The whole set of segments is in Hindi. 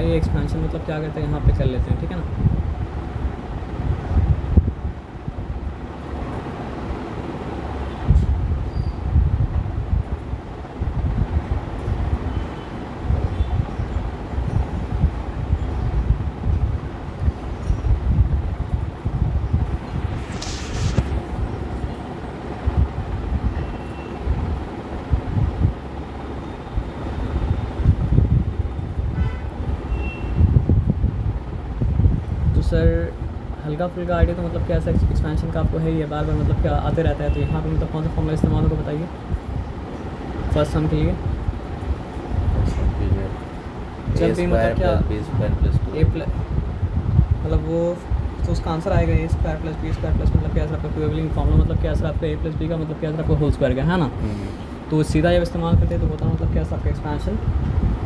आइए एक्सपेंशन मतलब क्या करते हैं यहाँ पे कर लेते हैं, ठीक है ना। सर हल्का फुल्का आइडिया तो मतलब क्या ऐसा एक्सपेंशन का आपको है, ये बार बार मतलब क्या आते रहता है, तो यहाँ पे मतलब कौन सा फॉर्मूला इस्तेमाल होगा बताइए फर्स्ट सम के लिए। जब भी मतलब क्या ए प्लस मतलब वो तो उसका आंसर आएगा A square plus B square plus मतलब क्या सर आपका इक्विवेलेंट फॉर्मूला मतलब क्या सर आपका ए प्लस बी का मतलब क्या सर आपका होल स्क्वायर का है ना। तो सीधा जब इस्तेमाल करते हैं तो होता मतलब क्या सर आपका एक्सपेंशन,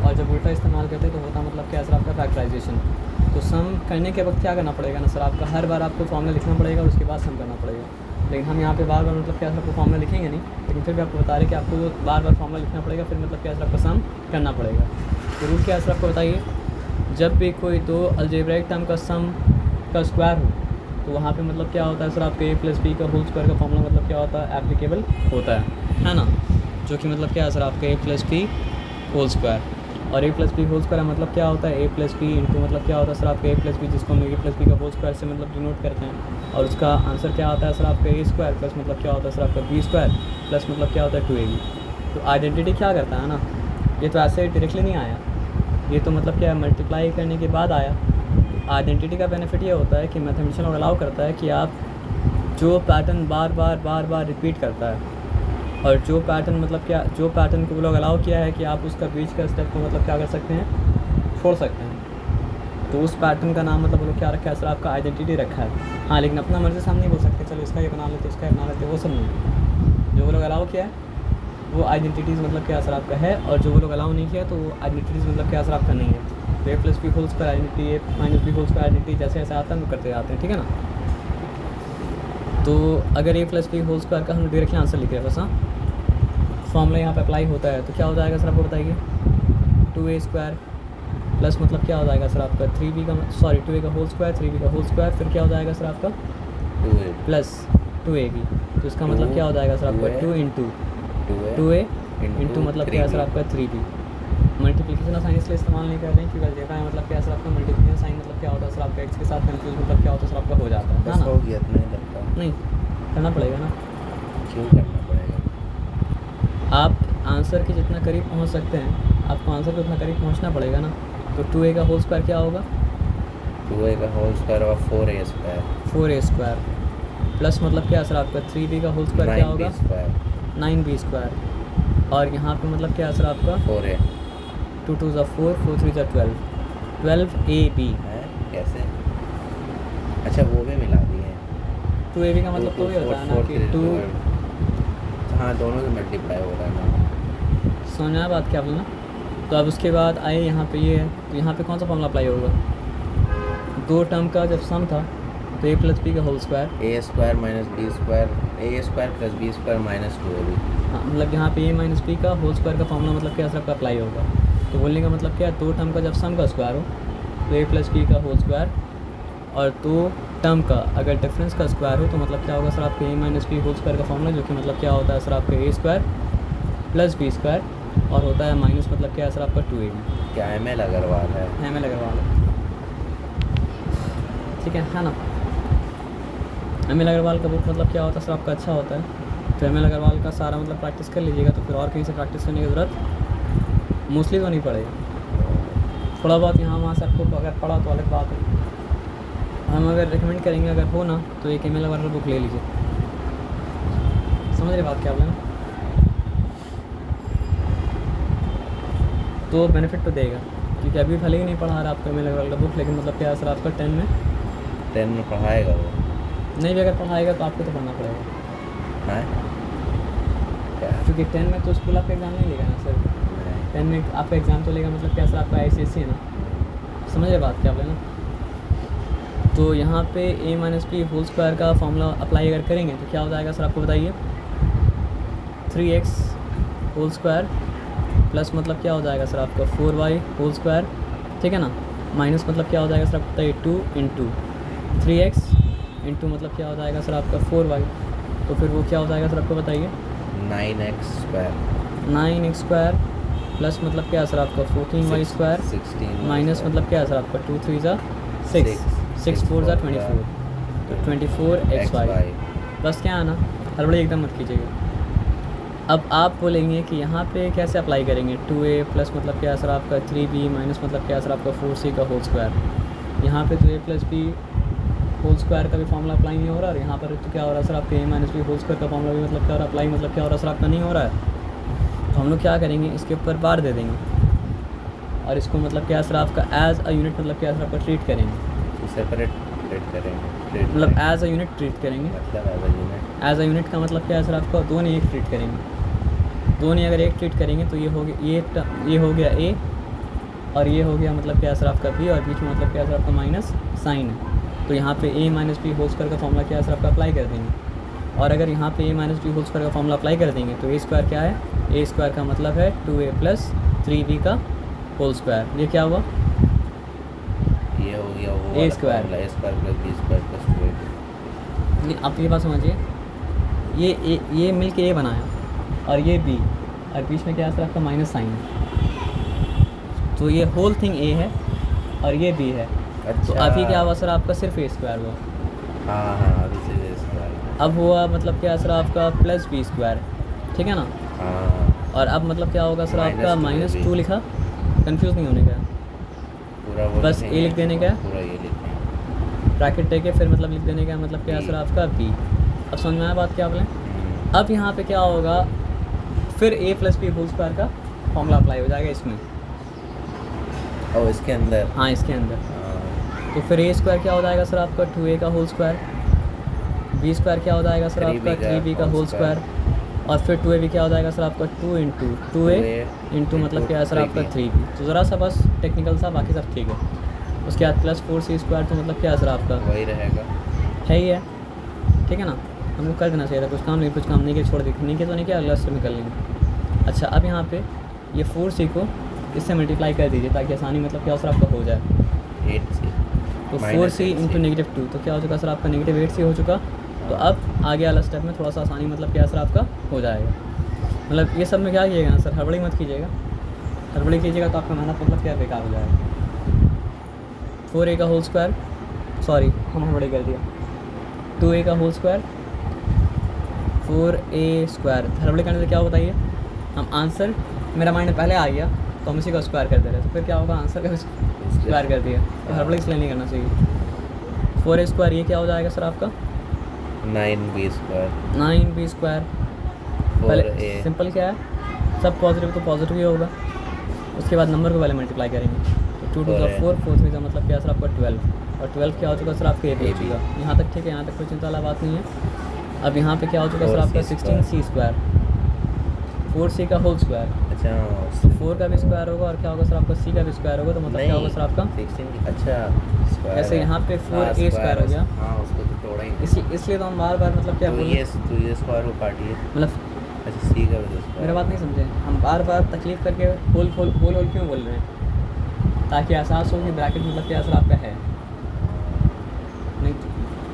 और जब उल्टा इस्तेमाल करते हैं तो होता मतलब क्या सर आपका फैक्टराइजेशन। तो सम करने के वक्त क्या करना पड़ेगा ना सर, आपका हर बार आपको फॉर्मूला लिखना पड़ेगा और उसके बाद सम करना पड़ेगा। लेकिन हम यहाँ पे बार बार मतलब क्या सर आपको फॉर्मूला लिखेंगे नहीं, लेकिन फिर भी आपको बता रहे कि आपको बार बार फॉर्मूला लिखना पड़ेगा, फिर मतलब क्या सर आपका सम करना पड़ेगा। तो रूल क्या सर आपको बताइए, जब भी कोई दो अलजेब्राइक टर्म का सम का स्क्वायर हो तो वहाँ पे मतलब क्या होता है सर आपके ए प्लस बी का होल स्क्वायर का फॉर्मूला मतलब क्या होता है, एप्लीकेबल होता है ना। जो कि मतलब क्या है सर आपका ए प्लस बी होल स्क्वायर, और ए प्लस बी होल स्क्वायर मतलब क्या होता है ए प्लस बी इंटू मतलब क्या होता है सर आपका ए प्लस बी, जिसको हम ए प्लस बी का होल स्क्वायर से मतलब डिनोट करते हैं, और उसका आंसर क्या आता है सर आपका ए स्क्वायर प्लस मतलब क्या होता है सर आपका बी स्क्वायर प्लस मतलब क्या होता है 2ab। तो आइडेंटिटी क्या करता है ना, ये तो ऐसे डायरेक्टली नहीं आया, ये तो मतलब क्या है मल्टीप्लाई करने के बाद आया। तो आइडेंटिटी का बेनिफिट ये होता है कि मैथमेटिशियन अलाउ करता है कि आप जो पैटर्न बार बार रिपीट करता है, और जो पैटर्न मतलब क्या जो पैटर्न को वो लोग अलाउ किया है कि आप उसका बीच का स्टेप को मतलब क्या कर सकते हैं, छोड़ सकते हैं। तो उस पैटर्न का नाम मतलब वो लोग क्या रखा है सर आपका आइडेंटिटी रखा है। हाँ लेकिन अपना मर्ज़ी से हम नहीं बोल सकते चलो इसका ये बना लेते इसका बना लेते, वो सब नहीं। जो वो लोग अलाउ किया है वो आइडेंटिटीज़ मतलब क्या सर आपका है, और जो वो लोग अलाउ नहीं किया तो वो आइडेंटिटीज़ मतलब क्या सर आपका नहीं है। तो A plus B whole square identity, A minus B whole square identity जैसे जैसे आता है हम करते जाते हैं, ठीक है ना। तो अगर ए प्लस बी होल स्क्वायर का हम डायरेक्टली आंसर लिख रहे हैं बस, हाँ फॉर्मूला यहाँ पे अप्लाई होता है, तो क्या हो जाएगा सर आपको बताइए 2a स्क्वायर प्लस मतलब क्या हो जाएगा सर आपका 3b का सॉरी 2a का होल स्क्वायर 3b का होल स्क्वायर, फिर क्या हो जाएगा सर आपका 2a प्लस 2ab। तो इसका मतलब क्या हो जाएगा सर आपका 2 इंटू 2a इंटू मतलब क्या है सर आपका 3b। मल्टीप्लिकेशन साइन इसलिए इस्तेमाल नहीं कर रहे हैं क्योंकि देखा है मतलब क्या सर आपका मल्टीप्लिकेशन साइन मतलब क्या होता है सर आपका एक्स के साथ कंफ्यूज मतलब क्या होता है सर आपका हो जाता है ना। हो गया नहीं लगता, नहीं करना पड़ेगा ना, क्यों करना पड़ेगा। आप आंसर के जितना करीब पहुंच सकते हैं आपको आंसर के उतना करीब पहुंचना पड़ेगा ना। तो 2a का होल स्क्वायर क्या होगा, 2a का होल स्क्वायर और 4a square 4a square plus मतलब क्या सर आपका 3b का होल स्क्वायर क्या होगा 9b स्क्वायर, और यहाँ पे मतलब क्या सर आपका 4a 2 2 ज़ा 4 4 3 ज़ा 12ab है कैसे। अच्छा वो भी मिला दिए 2ab का मतलब तो ये होता है ना कि 2 हाँ दोनों से मल्टीप्लाई हो रहा है ना। समझ में आया बात क्या बोलना। तो अब उसके बाद आए यहाँ पे ये है, तो यहाँ पे कौन सा फॉर्मूला अप्लाई होगा, दो टर्म का जब सम था तो ए प्लस बी का whole square A square minus B square A square plus B square minus 2ab। हाँ मतलब यहाँ पे ए माइनस बी का होल स्क्वायर का फॉर्मूला मतलब क्या सर आपका अप्लाई होगा। तो बोलने का मतलब क्या है, दो टर्म का जब सम का स्क्वायर हो तो ए प्लस बी का होल स्क्वायर, और दो टर्म का अगर डिफरेंस का स्क्वायर हो तो मतलब क्या होगा सर आपके ए माइनस बी होल स्क्वायर का फॉर्मूला, जो कि मतलब क्या होता है सर आपका A square plus B square, और होता है माइनस मतलब क्या है सर आपका 2ab। क्या ML अग्रवाल है। ML अग्रवाल है, ठीक है ना। ML अग्रवाल का बुक मतलब क्या होता है सर आपका अच्छा होता है। तो ML अग्रवाल का सारा मतलब प्रैक्टिस कर लीजिएगा, तो फिर और कहीं से प्रैक्टिस करने की ज़रूरत मोस्टली तो नहीं पड़ेगी। थोड़ा बहुत यहाँ वहाँ से आपको अगर पढ़ा तो अलग बात है। हम अगर रिकमेंड करेंगे अगर हो ना तो एक ML अग्रवाल बुक ले लीजिए, समझ रहे बात क्या बोले ना। तो बेनिफिट तो देगा, क्योंकि अभी भले ही नहीं पढ़ा रहा आपका ML अग्रवाल का बुक, लेकिन मतलब क्या सर आपका 10 में पढ़ाएगा वो नहीं भी अगर पढ़ाएगा तो आपको तो पढ़ना पड़ेगा है क्या। क्योंकि 10 में तो स्कूल आपका एग्ज़ाम नहीं लेगा ना सर, 10 में आपका एग्ज़ाम तो लेगा मतलब क्या सर आपका ICSE है ना, समझ रहे बात क्या बोले ना। तो यहाँ पे A minus B whole square का फॉर्मूला अप्लाई अगर करेंगे तो क्या हो जाएगा सर आपको बताइए 3x होल स्क्वायर प्लस मतलब क्या हो जाएगा सर आपका 4y होल स्क्वायर, ठीक है ना। माइनस मतलब क्या हो जाएगा सर आपको बताइए 2 इंटू 3x इंटू मतलब क्या हो जाएगा सर आपका 4y, तो फिर वो क्या हो जाएगा सर आपको बताइए 9x square 9x square plus मतलब क्या है सर आपका 14y स्क्वायर 16 माइनस मतलब क्या है सर आपका 2 3 ज़ा 6 6 4 ज़ा 24, तो 24xy। बस क्या आना, हड़बड़ी एकदम मत कीजिएगा। अब आप बोलेंगे कि यहाँ पे कैसे अप्लाई करेंगे 2a प्लस मतलब क्या है सर आपका 3b माइनस मतलब क्या है सर आपका 4c का होल स्क्वायर। यहाँ पे तो a plus B whole square का भी फॉर्मूला अप्लाई नहीं हो रहा, और यहाँ पर तो क्या हो रहा है सर आपका a minus B whole square का फॉर्मूला भी मतलब क्या हो रहा है अप्लाई मतलब क्या हो रहा है सर आपका नहीं हो रहा है। तो हम लोग क्या करेंगे, इसके ऊपर बार दे देंगे और इसको मतलब क्या है सर आपका एज अ यूनिट मतलब क्या है सर आपका ट्रीट करेंगे, सेपरेट ट्रीट करेंगे, मतलब एज अ यूनिट ट्रीट करेंगे। मतलब एज अ यूनिट का मतलब क्या है सर आपका दो नहीं एक ट्रीट करेंगे, दो नहीं अगर एक ट्रीट करेंगे तो ये हो गया ये हो गया a और ये हो गया मतलब क्या है सर आपका b, और बीच में मतलब क्या है सर आपका माइनस साइन है। तो यहाँ पे a minus B whole square का फॉर्मूला क्या है सर आपका अप्लाई कर देंगे, और अगर यहाँ पे a minus B whole square का फॉर्मूला अप्लाई कर देंगे तो a स्क्वायर क्या है, a स्क्वायर का मतलब है 2a प्लस 3b का होल स्क्वायर। ये क्या हुआ, ये हो गया वो a square plus b square plus 2ab। आप ये बात समझिए, ये मिल के a बनाया और ये b, और बीच में क्या है सर आपका माइनस साइन है, तो ये होल थिंग a है और ये b है। अच्छा। तो अभी क्या हुआ सर आपका सिर्फ a स्क्वायर हुआ, हाँ अभी से a स्क्वायर अब हुआ मतलब क्या है सर आपका प्लस b स्क्वायर, ठीक है ना। हाँ और अब मतलब क्या होगा सर आपका -2ab। -2 लिखा, कंफ्यूज नहीं होने का, पूरा वो बस लिखेंगे, a लिख देने का, पूरा ये लिखेंगे। ब्रैकेट देके फिर मतलब लिख देने का मतलब क्या है सर आपका b। अब समझ में आया बात क्या बोले। अब यहाँ पे क्या होगा, फिर a plus B whole square का फॉर्मूला अप्लाई हो जाएगा इसमें, और इसके अंदर हाँ इसके अंदर। हाँ, तो फिर a स्क्वायर क्या हो जाएगा सर आपका 2a का होल स्क्वायर, b स्क्वायर क्या हो जाएगा सर आपका 3b का होल स्क्वायर, और फिर 2ab क्या हो जाएगा सर आपका 2 इंटू 2a इंटू मतलब क्या है सर आपका 3b। तो ज़रा सा बस टेक्निकल सा, बाकी सब ठीक है। उसके बाद प्लस 4c स्क्वायर, तो मतलब क्या है सर आपका वही रहेगा। है ही है, ठीक है ना। हमको कर देना चाहिए था, कुछ काम नहीं कुछ काम नहीं किया, छोड़ नहीं किया तो नहीं किया, अगला स्टेप में कर लेंगे। अच्छा अब यहाँ पे ये 4c को इससे मल्टीप्लाई कर दीजिए ताकि आसानी मतलब क्या सर आपका हो जाए। 8c तो 4c इंटू -2 तो क्या हो चुका सर आपका -8c हो चुका। तो अब आगे वाला स्टेप में थोड़ा सा आसानी मतलब क्या सर आपका हो जाएगा। मतलब ये सब में क्या कीजिएगा ना सर, हड़बड़ी मत कीजिएगा, हड़बड़ी कीजिएगा तो आपका मेहनत मतलब क्या बेकार हो जाएगा। 4a का होल स्क्वायर, सॉरी हम हड़बड़ी कर दिया, 2a का होल स्क्वायर 4a स्क्वायर। हड़बड़ी करने से क्या हो बताइए, हम आंसर मेरा माइंड में पहले आ गया तो हम इसी का स्क्वायर कर दे रहे, तो फिर क्या होगा आंसर का स्क्वायर कर दिया, तो हड़बड़ी इसलिए नहीं करना चाहिए। 4a स्क्वायर ये क्या हो जाएगा सर आपका 9b स्क्वायर 9b स्क्वायर। पहले 4a सिंपल क्या है, सब पॉजिटिव तो पॉजिटिव ही होगा, उसके बाद नंबर को पहले मल्टीप्लाई करेंगे। तो 2 2 ज़ा 4 4 3 ज़ा मतलब क्या सर आपका 12, और 12 क्या हो चुका सर आपका a हो चुका। यहाँ तक ठीक है, यहाँ तक कोई चिंता वाला बात नहीं है। अब यहाँ पे क्या हो चुका सर आपका 16c स्क्वायर 4c का होल स्क्वायर। अच्छा तो 4 का भी स्क्वायर होगा और क्या होगा सर आपका c का भी स्क्वायर होगा, तो मतलब क्या होगा सर आपका 16 अच्छा स्क्वायर ऐसे यहाँ पे 4a स्क्वायर हो गया। हाँ उसको तो तोड़ा ही इसलिए तो हम बार बार मतलब क्या तो बोल, ये स्क्वायर को काटिए। मतलब अच्छा c का भी स्क्वायर मेरा बात नहीं समझे, हम बार बार तकलीफ करके होल क्यों बोल रहे हैं, ताकि एहसास हो कि ब्रैकेट मतलब क्या सर आपका है। नहीं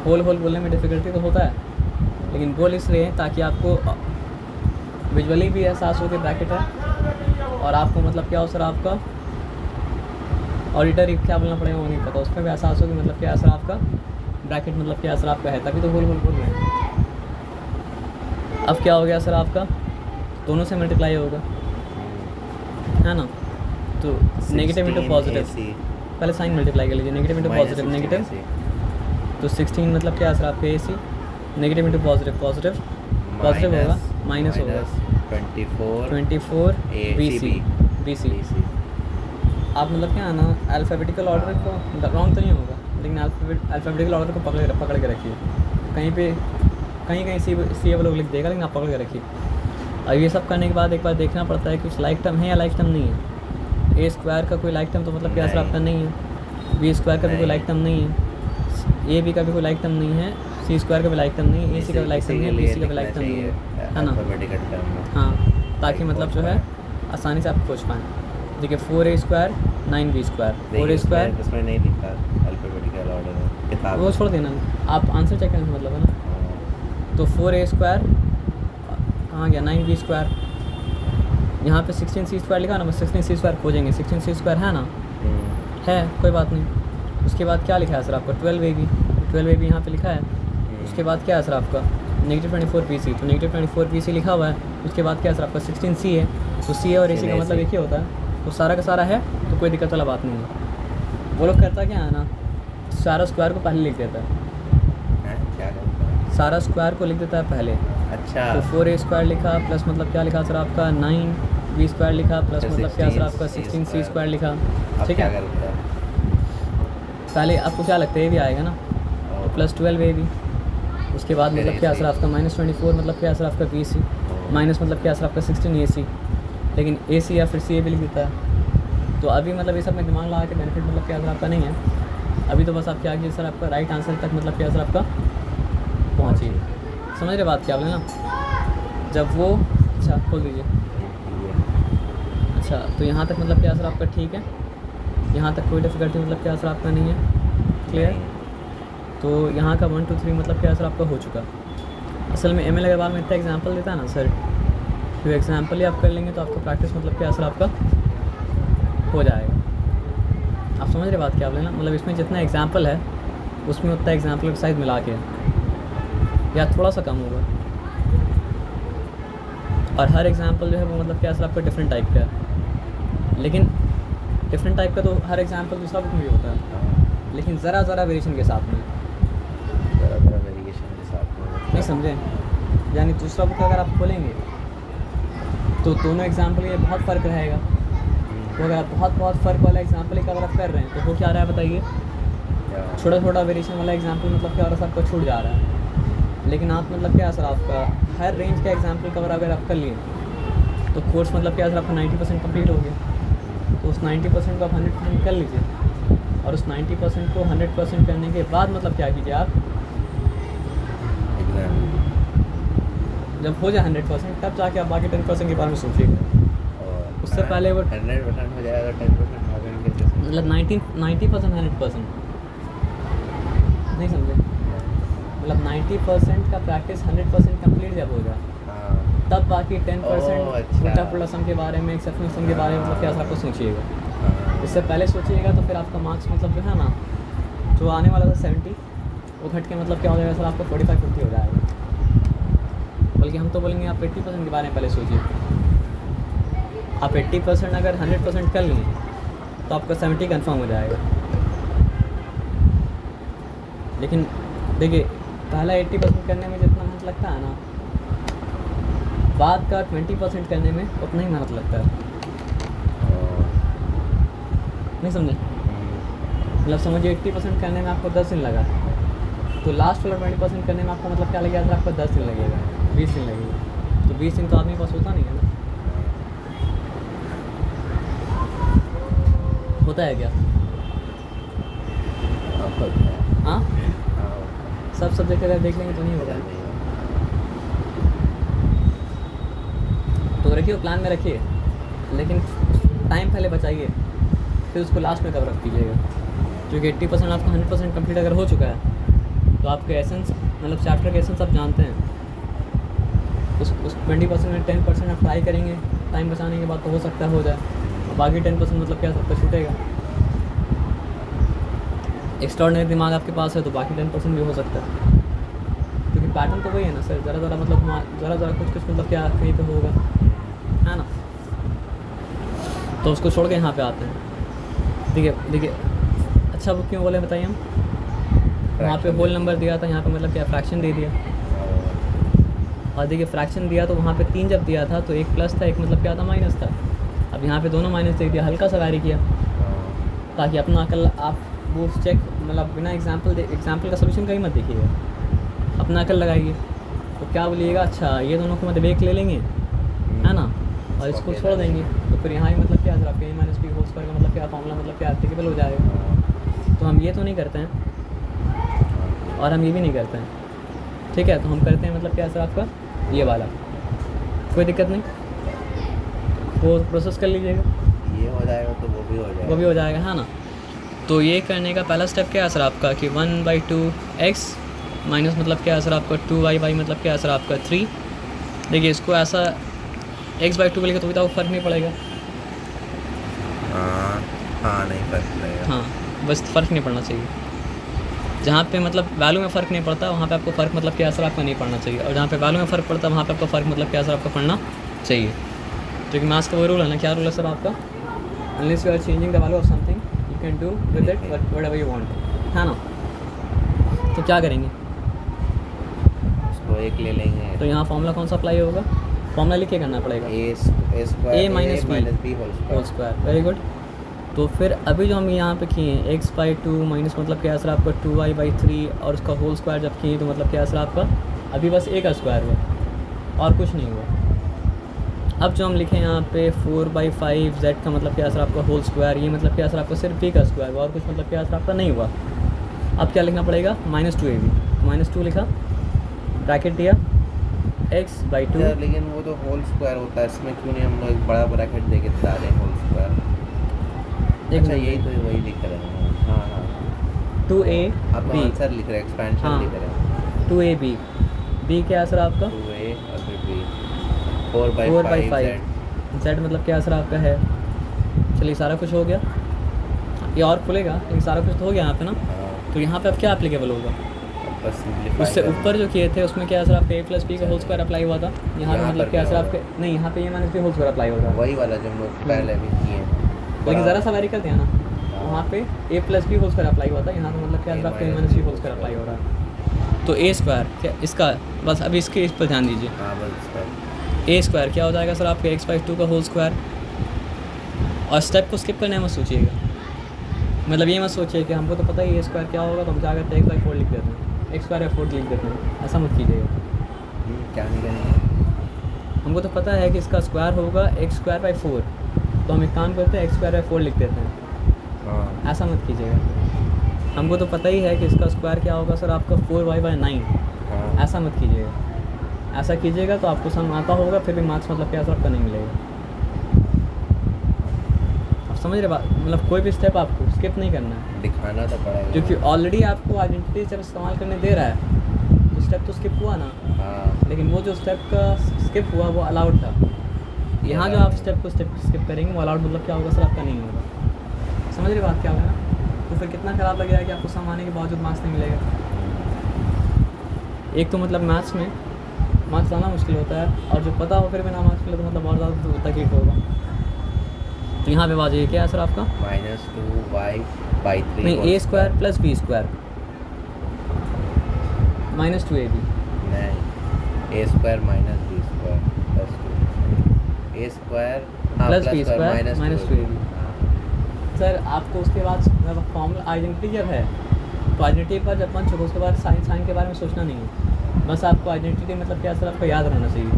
होल बोलने में डिफ़िकल्टी तो होता है, लेकिन बोल इसलिए ताकि आपको विजुअली भी एहसास हो कि ब्रैकेट है, और आपको मतलब क्या हो सर आपका ऑडिटर क्या बोलना पड़ेगा वो नहीं पता, उसमें भी एहसास हो कि मतलब क्या सर आपका ब्रैकेट मतलब क्या सर आपका है, तभी तो होल बोल रहे हैं। अब क्या हो गया सर आपका, दोनों से मल्टीप्लाई होगा है ना, तो नेगेटिव इंटू पॉजिटिव, पहले साइन मल्टीप्लाई कर लीजिए, नेगेटिव इंटू पॉजिटिव नेगेटिव, तो 16 मतलब क्या सर आपका AC, negative into positive positive होगा, माइनस होगा 24 BC। आप मतलब क्या है ना अल्फ़ाबेटिकल ऑर्डर को रॉन्ग तो नहीं होगा, लेकिन अल्फ़ाबेटिकल ऑर्डर को पकड़ के रखिए, कहीं सी लोग लिख देगा, लेकिन आप पकड़ के रखिए। और ये सब करने के बाद एक बार देखना पड़ता है कि कुछ लाइक टर्म है या लाइक टर्म नहीं है। a स्क्वायर का कोई लाइक टर्म तो मतलब क्या सर आपका नहीं है, b स्क्वायर का भी कोई लाइक टर्म नहीं है, a b का भी कोई लाइक टर्म नहीं है, c स्क्वायर का भी लाइक टर्म नहीं है, ac का भी लाइक टर्म नहीं है, bc का भी लाइक टर्म नहीं है ना। हाँ ताकि मतलब जो है आसानी से आप खोज पाएँ। देखिए 4a² 9b², 4a², इसमें नहीं लिखा अल्फाबेटिकल ऑर्डर में किताब वो में। छोड़ देना, आप आंसर चेक करने का मतलब है ना। तो 4a² कहाँ गया, 9b², यहाँ पे 16c² लिखा ना, बस 16c² खोजेंगे, 16c² है ना, है, कोई बात नहीं। उसके बाद क्या लिखा है सर आपका 12ab, 12ab यहाँ पे लिखा है। उसके बाद क्या है सर आपका -24pc, तो -24pc लिखा हुआ है। उसके बाद क्या है सर आपका 16c है, तो c और ac का मतलब एक ही होता है, तो सारा का सारा है, तो कोई दिक्कत वाला बात नहीं है। वो लोग करता क्या है ना, सारा स्क्वायर को पहले लिख देता है, हैं? क्या करता है? सारा स्क्वायर को लिख देता है पहले। अच्छा तो 4a² लिखा प्लस मतलब क्या लिखा सर आपका 9b² लिखा प्लस अच्छा, मतलब क्या सर आपका 16c² 16c² लिखा। अब ठीक क्या है, करता है? पहले आपको क्या लगता है ये भी आएगा ना, तो प्लस 12ab। उसके बाद मतलब क्या सर आपका -24 मतलब क्या सर आपका bc, माइनस मतलब क्या सर आपका 16ac, लेकिन ac या फिर ca भी लिख देता है। तो अभी मतलब ये सब में दिमाग लगा के बेनिफिट मतलब क्या सर आपका नहीं है। अभी तो बस आप क्या कीजिए सर आपका राइट आंसर तक मतलब क्या सर आपका पहुँचिए। समझ रहे बात क्या आपने ना, जब वो अच्छा खोल दीजिए। अच्छा तो यहाँ तक मतलब क्या सर आपका ठीक है, यहाँ तक कोई डिफिकल्टी मतलब क्या सर आपका नहीं है, क्लियर। तो यहाँ का 1 2 3 मतलब क्या सर आपका हो चुका। असल में ML अग्रवाल में इतना एग्जांपल देता है ना सर, तो एग्जांपल ही आप कर लेंगे तो आपका प्रैक्टिस मतलब क्या सर आपका हो जाएगा। आप समझ रहे बात क्या आप लेना, मतलब इसमें जितना एग्जांपल है उसमें उतना एग्जांपल का साइज मिला के या थोड़ा सा कम होगा, और हर एग्जांपल जो है वो मतलब क्या सर आपका डिफरेंट टाइप का है। लेकिन डिफरेंट टाइप का तो हर एग्जांपल दूसरा बुक में भी होता है, लेकिन ज़रा वेरिएशन के साथ में, ज़रा वेरिएशन के साथ में। नहीं समझे। यानी दूसरा बुक अगर आप खोलेंगे तो दोनों एग्जांपल ये बहुत फ़र्क रहेगा। तो अगर आप बहुत फ़र्क वाला एग्जांपल एक अगर आप कर रहे हैं तो वो क्या रहा है बताइए, छोटा वेरिएशन वाला एग्जांपल मतलब क्या हो रहा है, आपका छूट जा रहा है। लेकिन आप मतलब क्या सर आपका हर रेंज का एग्जांपल कवर अगर आप कर लिए तो कोर्स मतलब क्या सर आपका 90% कंप्लीट हो गया। तो उस 90% को आप 100% कर लीजिए, और उस 90% को 100% करने के बाद मतलब क्या कीजिए आप, जब हो जाए 100% तब जाके आप बाकी 10% के बारे में सोचिएगा। उससे पहले वो 100% हो जाएगा, 10% मार्केटिंग के जैसे मतलब 90% 100% नहीं समझे, मतलब 90% का प्रैक्टिस 100% कंप्लीट जब होगा तब बाकी 10% अच्छा। उल्टा पुल्टा सम के बारे में, एक्सेप्शनल सम के बारे में मतलब क्या आपको सोचिएगा। इससे पहले सोचिएगा तो फिर आपका मार्क्स मतलब जो है ना, जो आने वाला था 70 वो घट के मतलब क्या हो जाएगा सर आपको 45-50 हो जाएगा। बल्कि हम तो बोलेंगे आप 80% के बारे में पहले सोचिए। आप 80% अगर 100% कर लें तो आपका 70 कन्फर्म हो जाएगा। लेकिन देखिए पहला 80% करने में जितना मेहनत लगता है ना, बाद का 20% करने में उतना ही मेहनत लगता है। नहीं समझे, मतलब समझिए 80% करने में आपको 10 दिन लगा, तो लास्ट वाला 20% करने में आपको मतलब क्या लगेगा सर, आपको 10 दिन लगेगा, 20 दिन लगेगा। तो 20 दिन तो आदमी के पास होता नहीं है ना, होता है क्या? हाँ सब सब्जेक्ट अगर देख लेंगे तो नहीं होगा। तो रखिए प्लान में रखिए, लेकिन टाइम पहले बचाइए, फिर उसको लास्ट में कवर अप कीजिएगा। क्योंकि 80% आपका 100% कंप्लीट अगर हो चुका है तो आपके एसेंस मतलब चैप्टर के एसेंस आप जानते हैं, उस 20% में 10% आप ट्राई करेंगे टाइम बचाने के बाद, तो हो सकता है हो जाए, और बाकी 10% मतलब क्या सबका छूटेगा। एक्स्ट्राऑर्डिनरी दिमाग आपके पास है तो बाकी 10% भी हो सकता है, क्योंकि पैटर्न तो वही है ना सर, ज़रा मतलब ज़रा कुछ मतलब क्या कहीं पे होगा, है ना। तो उसको छोड़ के यहाँ पे आते हैं। देखिए अच्छा वो क्यों बोले बताइए हम, वहाँ पे होल नंबर दिया था, यहाँ पे मतलब क्या फ्रैक्शन दे दिया। और देखिए फ्रैक्शन दिया तो वहाँ पे 3 जब दिया था तो एक प्लस था, एक मतलब क्या था माइनस था। अब यहाँ पे दोनों माइनस दे दिया, हल्का सा वैरी किया ताकि अपना अकल आप वो चेक मतलब बिना एग्जाम्पल का सोल्यूशन का ही मत देखिएगा, अपना अकल लगाइए। तो क्या बोलिएगा, अच्छा ये दोनों को मतलब एक ले लेंगे, है ना, और इसको छोड़ देंगे, तो फिर यहाँ ही मतलब क्या आपके a minus B whole square का मतलब क्या फॉर्मूला मतलब क्या एप्लीकेबल हो जाएगा। तो हम ये तो नहीं करते हैं और हम ये भी नहीं करते हैं, ठीक है। तो हम करते हैं मतलब क्या सर आपका ये वाला, कोई दिक्कत नहीं, वो प्रोसेस कर लीजिएगा। ये हो जाएगा तो वो भी हो जाएगा। वो भी हो जाएगा, है ना। तो ये करने का पहला स्टेप क्या है सर आपका कि 1/2x माइनस मतलब क्या है सर आपका 2y मतलब क्या है सर आपका 3। देखिए इसको ऐसा x/2 बोलेगा तो भी तो फ़र्क नहीं पड़ेगा। हाँ नहीं फर्क पड़ेगा। हाँ, बस फ़र्क नहीं पड़ना चाहिए। जहाँ पे मतलब वैल्यू में फ़र्क नहीं पड़ता वहाँ पे आपको फ़र्क मतलब क्या असर आपका नहीं पड़ना चाहिए, और जहाँ पे वैल्यू में फ़र्क पड़ता है वहाँ पे आपको फ़र्क मतलब क्या असर आपका पड़ना चाहिए। तो एक मैथ्स का वो रूल है ना, क्या रूल है सर आपका, unless you are changing the value of something you can do with it whatever you want, है ना। तो क्या करेंगे, इसको एक ले लेंगे। तो यहाँ फॉर्मूला कौन सा अप्लाई होगा, फॉर्मूला लिख के करना पड़ेगा a minus b whole square. Very good. तो फिर अभी जो हम यहाँ पे किए हैं x/2 माइनस मतलब क्या असर आपका 2y/3 और उसका होल स्क्वायर जब किए तो मतलब क्या असर आपका अभी बस a का स्क्वायर हुआ और कुछ नहीं हुआ। अब जो हम लिखे यहाँ पे 4/5 z का मतलब क्या असर आपका होल स्क्वायर, ये मतलब क्या असर आपका सिर्फ b का स्क्वायर हुआ और कुछ मतलब क्या असर आपका नहीं हुआ। अब क्या लिखना पड़ेगा -2ab, -2 लिखा, ब्रैकेट दिया x/2। लेकिन वो तो होल स्क्वायर होता है, इसमें क्यों नहीं हम लोग एक बड़ा ब्रैकेट देके बता रहे हैं होल स्क्वायर। अच्छा यही तो वही लिख रहे हैं। हाँ हाँ 2ab आप आंसर लिख रहे हैं, एक्सपेंशन हाँ लिख रहे हैं। 2ab, b क्या असर आपका 2a और फिर b 4/5 z मतलब क्या असर आपका है। चलिए सारा कुछ हो गया, ये और खुलेगा लेकिन सारा कुछ तो हो गया यहाँ पे ना। तो यहाँ पे अब क्या एप्लीकेबल होगा, बस उससे ऊपर जो किए थे उसमें क्या असर आपका a+b का होल स्क्वायर अप्लाई हुआ था। यहाँ पे मतलब क्या असर आपके नहीं, यहाँ पे a - b whole square apply होगा, वही वाला जो हम लोग पहले भी किए हैं। लेकिन ज़रा सा वेरी कर दिया ना, वहाँ पे a+b होल स्क्वायर अप्लाई हुआ था, यहाँ पे मतलब क्या असर आपका a - b whole square apply हो रहा है। तो a स्क्वायर क्या इसका, बस अभी इसके इस पर ध्यान दीजिए। हाँ बस a स्क्वायर क्या हो जाएगा सर आपके x/2 का होल स्क्वायर, और स्टेप को स्किप करने मत सोचिएगा, मतलब ये मत सोचिए कि हमको तो पता ही a स्क्वायर क्या होगा तो हम क्या करते हैं x/4 लिख देते हैं, x/4 लिख देते हैं, ऐसा मत कीजिएगा। क्या नहीं करेंगे, हमको तो पता है कि इसका स्क्वायर होगा x²/4, तो हम एक काम करते हैं x²/4 लिख देते हैं, हाँ ऐसा मत कीजिएगा। हमको तो पता ही है कि इसका स्क्वायर क्या होगा सर आपका 4y/9, हाँ ऐसा मत कीजिएगा। ऐसा कीजिएगा तो आपको समझ आता होगा, फिर भी मार्क्स मतलब क्या सर आपका नहीं मिलेगा। आप समझ रहे बात, मतलब कोई भी स्टेप आपको स्किप नहीं करना है, दिखाना तो पड़ेगा क्योंकि ऑलरेडी आपको आइडेंटिटी जब इस्तेमाल करने दे रहा है तो स्टेप तो स्किप हुआ ना, हाँ लेकिन वो जो स्टेप का स्किप हुआ वो अलाउड था। यहाँ जो आप स्टेप को स्किप करेंगे वो अलाउड मतलब क्या होगा सर आपका नहीं होगा। समझ रहे बात क्या होगा ना, तो फिर कितना ख़राब लगेगा कि आपको सम आने के बावजूद मार्क्स नहीं मिलेगा। एक तो मतलब मैथ्स में मार्क्स लाना मुश्किल होता है, और जो पता हो फिर भी ना मार्क्स मिले तो मतलब और ज़्यादा तकलीफ होगा। तो यहाँ पे बात ये क्या है सर आपका -2y/3 नहीं, a² + b² -2ab नहीं, a² - b² + 2 a² + b² -2ab। Sir आपको उसके बाद फॉर्मूला आइडेंटिटी जब है तो आइडेंटिटी पर जब पहुँच चुका उसके बाद साइन के बारे में सोचना नहीं है, बस आपको आइडेंटिटी मतलब क्या सर आपको याद रहना चाहिए।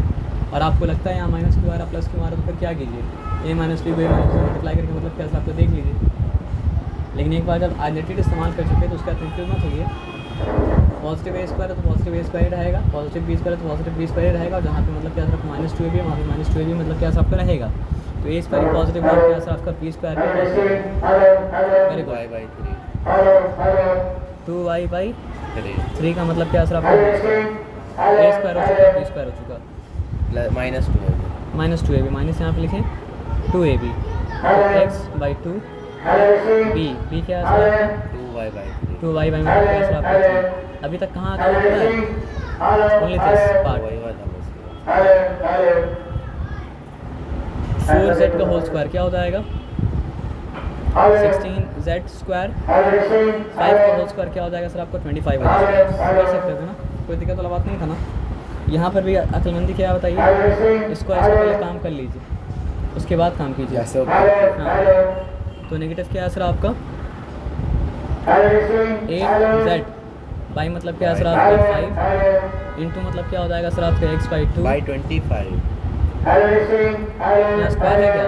और आपको लगता है यहाँ -q आ रहा +q आ रहा तो फिर क्या कीजिए, a - b मल्टीप्लाई करके मतलब क्या सर आपको देख लीजिए। लेकिन एक बार जब आइडेंटिटी इस्तेमाल कर चुके तो उसका कंफ्यूज मत होइए। पॉजिटिव a² है तो पॉजिटिव a² रहेगा, पॉजिटिव b² है तो पॉजिटिव b² रहेगा, और जहाँ पे मतलब क्या सर आपका -2ab है वहाँ पे -2ab मतलब क्या सर आपका रहेगा। तो a² पॉजिटिव और क्या सर आपका b² वेरी गुड। 2y/3 का मतलब क्या सर आपका a² हो चुका, b² हो चुका, -2ab माइनस यहाँ पे लिखें 2ab, x/2 b क्या है सर आपका 2y/3 मतलब क्या सर आपका 3। अभी तक कहाँ आता है, ओनली दिस पार्ट। 4z का होल स्क्वायर क्या हो जाएगा 16z², 5 का होल स्क्वायर क्या हो जाएगा सर आपको 25 हो जाएगा। कर सकते थे ना, कोई दिक्कत वाला बात नहीं था ना। यहाँ पर भी अक्लमंदी क्या है बताइए, इसको पहले काम कर लीजिए उसके बाद काम कीजिए। हाँ तो नेगेटिव क्या है सर आपका 8z बाई मतलब क्या है सर आपका 5 इंटू मतलब क्या हो जाएगा सर आपका x/2 25 यहाँ स्क्वायर है क्या,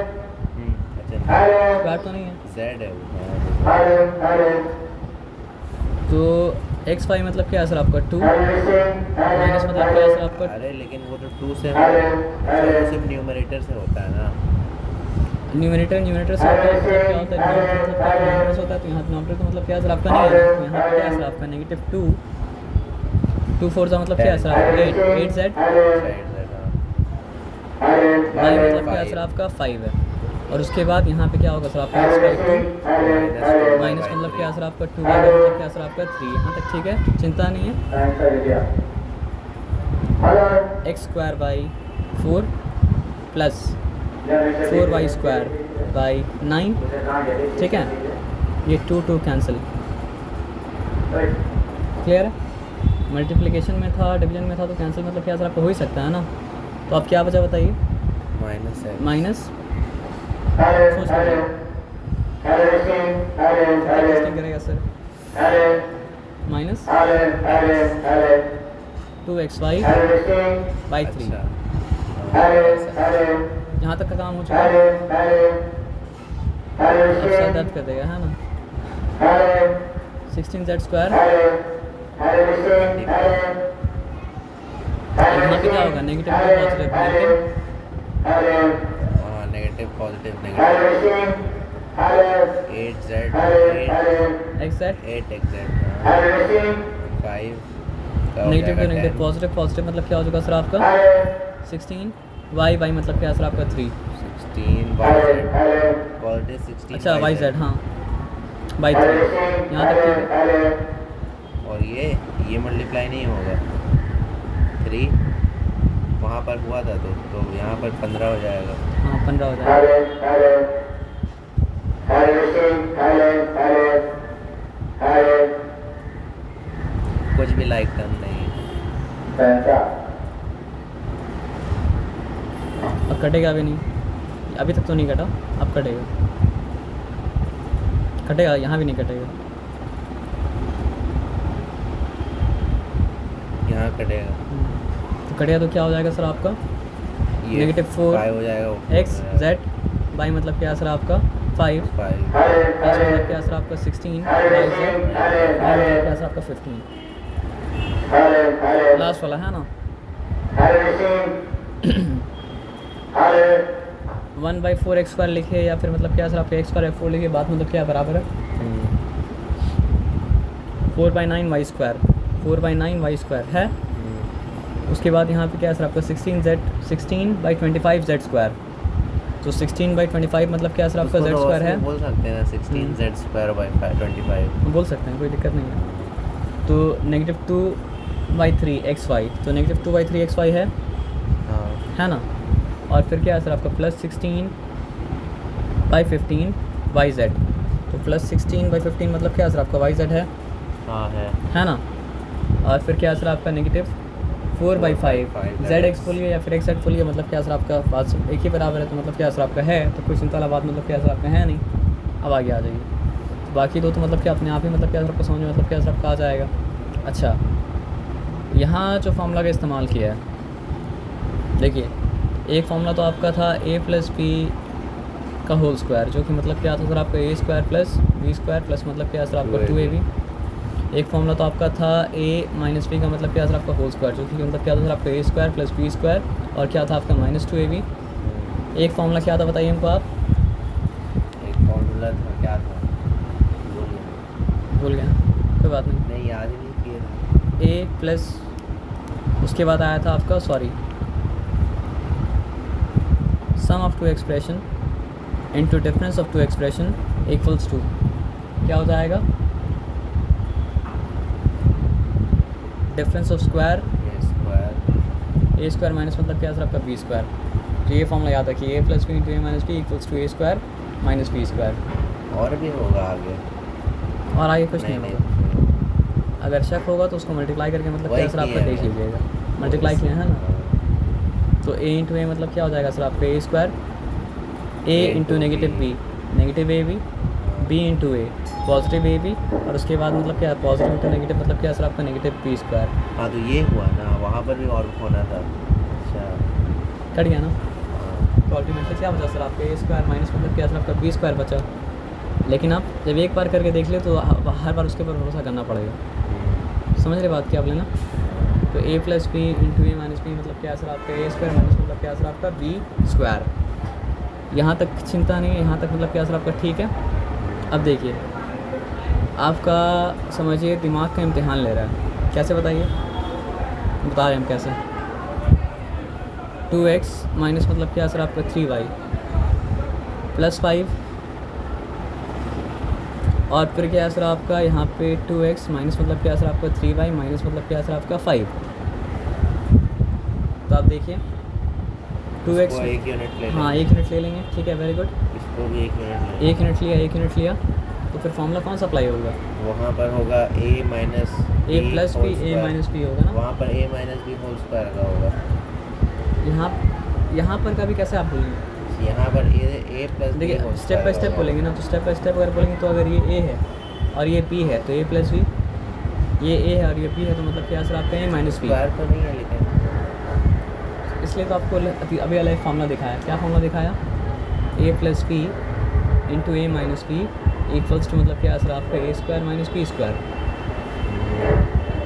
अच्छा स्क्वायर तो नहीं है, z है वो। तो x5 मतलब क्या है सर आपका 2 माइनस मतलब क्या है सर आपका, अरे लेकिन वो तो 2 से सिर्फ न्यूमरेटर से होता है ना, न्यूमरेटर से होता है मतलब क्या होता है, न्यूमरेटर से होता है, तो यहाँ डिनोमिनेटर तो मतलब क्या सर आपका नहीं है, तो यहाँ पे क्या सर आपका नेगेटिव 2 4 का मतलब क्या है सर आपका 8 z बाई मतलब क्या सर आपका 5 है। और उसके बाद यहाँ पे क्या होगा सर आपका x बाई 2 माइनस मतलब क्या सर आपका 2 बाई मतलब क्या सर आपका 3। यहाँ तक ठीक है, चिंता नहीं है। X square by 4 plus 4y square by 9, ठीक है, ये 2 कैंसिल, क्लियर है। मल्टीप्लिकेशन में था, डिवीजन में था, तो कैंसिल मतलब क्या सर आपका हो ही सकता है ना। तो अब क्या बचा बताइए, माइनस सोच करेगा सर, माइनस 2xy बाई 3। यहाँ तक का काम हो चुका है, अब सर दर्द कर देगा है ना। 16z स्क्वायर, यहाँ पे क्या होगा, negative positive, 8 negative negative positive मतलब क्या हो चुका सर आपका 16 y बाई मतलब क्या सर आपका 3 अच्छा वाई जेड, हाँ बाई 3। यहाँ तक ठीक है। और ये मल्टीप्लाई नहीं होगा, 3 वहाँ पर हुआ था तो यहाँ पर 15 हो जाएगा। हाँ 15 हो जाएगा। कुछ भी लाइक टर्म नहीं, अब कटेगा भी नहीं, अभी तक तो नहीं कटा, अब कटेगा, यहाँ भी नहीं कटेगा, यहाँ कटेगा। तो कटेगा तो क्या हो जाएगा सर आपका नेगेटिव 4 हो जाएगा एक्स जेड बाई मतलब क्या सर आपका 5 प्लस मतलब क्या सर आपका 16 बाई जेड मतलब क्या सर आपका 15 लास्ट वाला है ना। 1/4 एक्स स्क्वायर लिखे या फिर मतलब क्या सर आपका एक्स स्क्वायर 4 लिखे, बात मतलब क्या बराबर है 4/9 वाई स्क्वायर, 4/9 वाई स्क्वायर है। उसके बाद यहाँ पे क्या सर आपका 16/25 जेड स्क्वायर, तो 16/25 मतलब क्या सर आपका जेड स्क्वायर है, बोल सकते हैं 16z स्क्वायर बाई 25 बोल सकते हैं, कोई दिक्कत नहीं है। तो नेगेटिव 2/3 xy, तो नेगेटिव 2/3 xy है, हाँ है ना। और फिर क्या है सर आपका प्लस 16/15 yz, तो प्लस 16/15 मतलब क्या है सर आपका yz है, हाँ है ना। और फिर क्या है सर आपका नेगेटिव 4/5 zx बोलिए या फिर x z बोलिए, मतलब क्या सर आपका बात सब एक ही बराबर है, तो मतलब क्या सर आपका है, तो कोई चिंता वाला बात मतलब क्या सर आपका है नहीं। अब आगे आ जाइए, तो बाकी दो तो मतलब क्या अपने आप ही मतलब क्या सर आपको समझ में मतलब क्या सर आपका आ जाएगा। अच्छा, यहाँ जो फार्मूला का इस्तेमाल किया है, देखिए एक फार्मूला तो आपका था a प्लस बी का होल स्क्वायर, जो कि मतलब क्या था सर आपका a square plus B square plus मतलब क्या सर आपका 2ab। एक फार्मूला तो आपका था a माइनस बी का मतलब क्या सर आपका होल स्क्वायर, जो कि मतलब क्या था सर आपका a square plus B square और क्या था आपका -2ab। एक फार्मूला क्या था बताइए हमको आप, एक फार्मूला था क्या था, भूल गया, कोई बात नहीं याद ही नहीं किया। a प्लस उसके बाद आया था आपका sum of 2 expression into difference of 2 expression equals to क्या हो जाएगा, difference of square A square minus मतलब क्या सर आपका बी स्क्वायर। तो ये फॉर्मूला याद रखिए, a plus B into A minus B equals to A square minus B square. और भी होगा आगे, और आगे कुछ नहीं होगा, अगर शक होगा तो उसको मल्टीप्लाई करके मतलब क्या सर आपका देख लीजिएगा, मल्टीप्लाई किया है ना। तो a इंटू ए मतलब क्या हो जाएगा सर आपका A square, a into negative B negative A B, B into A positive A B, और उसके बाद मतलब क्या पॉजिटिव इंटू नेगेटिव मतलब क्या सर आपका नेगेटिव बी स्क्वायर। हाँ तो ये हुआ ना, वहाँ पर भी और होना था। अच्छा कट गया ना, तो अल्टीमेटली क्या बचा सर आपका ए स्क्वायर माइनस मतलब क्या सर आपका बी स्क्वायर बचा। लेकिन आप जब एक बार करके देख ले तो हर बार उसके ऊपर भरोसा करना पड़ेगा, समझ रहे बात क्या आप लेना। तो a plus B into A minus B मतलब क्या सर आपका ए स्क्वायर माइनस मतलब क्या सर आपका बी स्क्वायर, यहाँ तक चिंता नहीं है, यहाँ तक मतलब क्या सर आपका ठीक है। अब देखिए आपका समझिए दिमाग का इम्तिहान ले रहा है, कैसे बताइए, बता रहे हैं हम कैसे। 2x माइनस मतलब क्या सर आपका 3y प्लस 5 और फिर क्या सर आपका यहाँ पे 2x माइनस मतलब क्या सर आपका 3y माइनस मतलब क्या सर आपका 5। तो आप देखिए 2x एक यूनिट ले हाँ 1 यूनिट ले लेंगे, ठीक है, वेरी गुड। इसको भी 1 यूनिट 1 यूनिट लिया, 1 यूनिट लिया, तो फिर फॉर्मूला कौन सा अप्लाई होगा? वहाँ पर होगा a minus a plus B A minus B होगा ना, वहाँ पर a minus B whole square का होगा। यहाँ पर कभी कैसे आप बोलेंगे? यहाँ पर a प्लस बी देखिए स्टेप बाय स्टेप बोलेंगे ना, तो स्टेप बाय स्टेप अगर बोलेंगे तो अगर ये a है और ये b है तो a प्लस बी, ये a है और ये b है तो मतलब क्या सर आपका a माइनस बी। स्क्वायर तो नहीं है लेकिन, इसलिए तो आपको अभी अलग फार्मूला दिखाया। क्या फार्मूला दिखाया? a plus B into A minus B equals to मतलब क्या सर आपका A square minus B square.